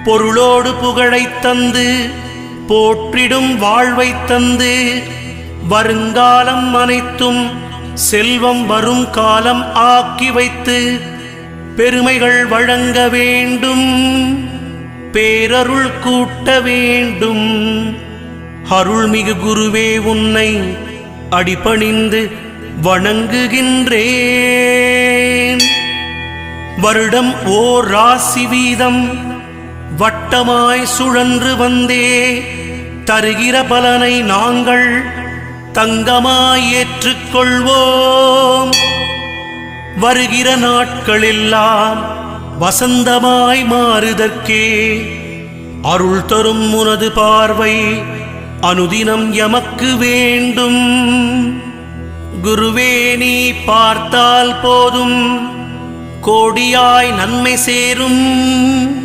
பொருளோடு புகழைத் தந்து போற்றிடும் வாழ்வைத் தந்து வருங்காலம் அனைத்தும் செல்வம் வரும் காலம் ஆக்கி வைத்து பெருமைகள் வழங்க வேண்டும், பேரருள் கூட்ட வேண்டும். அருள்மிகு குருவே, உன்னை அடிபணிந்து வணங்குகின்றேன். வருடம் ஓர் ராசி வீதம் வட்டமாய் சுழன்று வந்தே தருகிற பலனை நாங்கள் தங்கமாய் ஏற்றுக்கொள்வோம். வருகிற நாட்களெல்லாம் வசந்தமாய் மாறுதற்கே அருள் தரும் உனது பார்வை அனுதினம் எமக்கு வேண்டும். குருவே, நீ பார்த்தால் போதும் கோடியாய் நன்மை சேரும்.